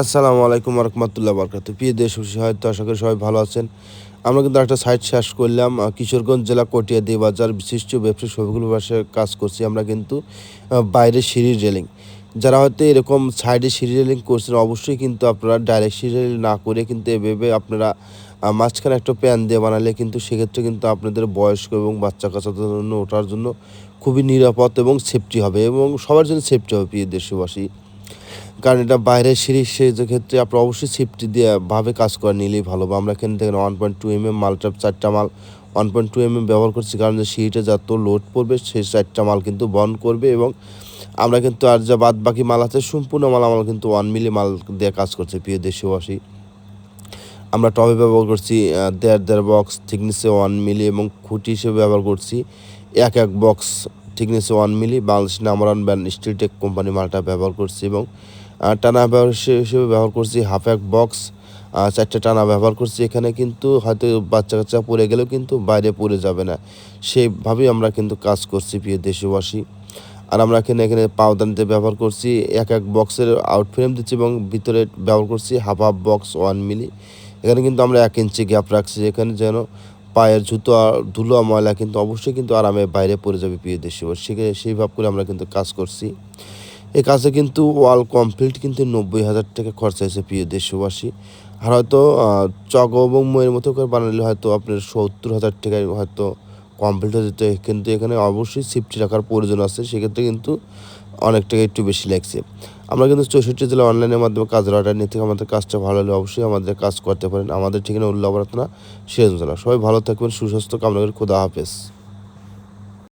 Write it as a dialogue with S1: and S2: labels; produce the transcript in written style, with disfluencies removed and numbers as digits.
S1: আসসালামু আলাইকুম রহমতুল্লাহ বরকাত। প্রিয় দেশবাসী, হয়তো আশা করি সবাই ভালো আছেন। আমরা কিন্তু একটা সাইট শেষ করলাম, কিশোরগঞ্জ জেলা কটিয়াদী বাজার বিশিষ্ট ব্যবসায়ী শফিকুল বাসায় কাজ করছি আমরা কিন্তু বাইরে সিঁড়ি রেলিং। যারা হয়তো এরকম সাইডে সিঁড়ি রেলিং করছেন, অবশ্যই কিন্তু আপনারা ডাইরেক্ট সিঁড়ি রেলিং না করে কিন্তু এভাবে আপনারা মাঝখানে একটা প্যান দিয়ে বানালে কিন্তু সেক্ষেত্রে কিন্তু আপনাদের বয়স্ক এবং বাচ্চা-কাচ্চাদের জন্য ওঠার জন্য খুবই নিরাপদ এবং সেফটি হবে এবং সবার জন্য সেফটি হবে প্রিয় দেশবাসী। কারণ এটা বাইরের সিঁড়ি সেক্ষেত্রে আপনার অবশ্যই সেফটি দিয়ে ভাবে কাজ করে নিলেই ভালো। বা আমরা এখানে দেখেন 1.2 মালটা ৪ টা মাল 1.2 ব্যবহার করছি, কারণ যে সিঁড়িটা যত লোড পড়বে সেই ৪ টা মাল কিন্তু বহন করবে এবং আমরা কিন্তু আর যা বাদবাকি মাল আছে সম্পূর্ণ মালামাল কিন্তু 1 মিলি মাল দিয়ে কাজ করছে প্রিয় দেশবাসী। আমরা টবে ব্যবহার করছি ১.৫ বক্স থিকনেসে 1 মিলি এবং খুঁটি হিসেবে ব্যবহার করছি ১ বক্স থিকনেসে 1 milli Bangladesh number 1 brand Steeltech company মালটা ব্যবহার করছি এবং টানা ব্যবহার হিসেবে ব্যবহার করছি 1/2 বক্স ৪ টা টানা ব্যবহার করছি। এখানে কিন্তু হয়তো বাচ্চা-কাচ্চা পড়ে গেলেও কিন্তু বাইরে পড়ে যাবে না। সেভাবেই আমরা কিন্তু কাজ করছি প্রিয় দেশবাসী। আর আমরা এখানে পাওদানিতে ব্যবহার করছি ১ বক্সের আউট ফ্রেম দিচ্ছি এবং ভিতরে ব্যবহার করছি 1/2 বক্স 1 মিলি। এখানে কিন্তু আমরা ১ ইঞ্চি গ্যাপ রাখছি, যেখানে যেন পায়ের জুতো ধুলো ময়লা কিন্তু অবশ্যই কিন্তু আরামে বাইরে পড়ে যাবে প্রিয় দেশবাসী। সেই ভাব করে আমরা কিন্তু কাজ করছি। এই কাজে কিন্তু ওয়াল কমপ্লিট কিন্তু ৯০,০০০ টাকা খরচা হয়েছে প্রিয় দেশবাসী। আর হয়তো চক এবং মইয়ের মতো করে বানালে হয়তো আপনার ৭০,০০০ টাকায় হয়তো কমপ্লিট হয়ে যেত। কিন্তু এখানে অবশ্যই সেফটি রাখার প্রয়োজন আছে, সেক্ষেত্রে কিন্তু অনেক টাকা একটু বেশি লাগছে। আমরা কিন্তু ৬৪ জেলা অনলাইনের মাধ্যমে কাজের অর্ডার নিয়ে থেকে আমাদের কাজটা ভালো হলে অবশ্যই আমাদের কাজ করতে পারেন। আমাদের ঠিকানা উল্লাপাড়া থানা, সিরাজগঞ্জ জেলা। সবাই ভালো থাকবেন, সুস্বাস্থ্য কামনা করি। খোদা হাফেজ।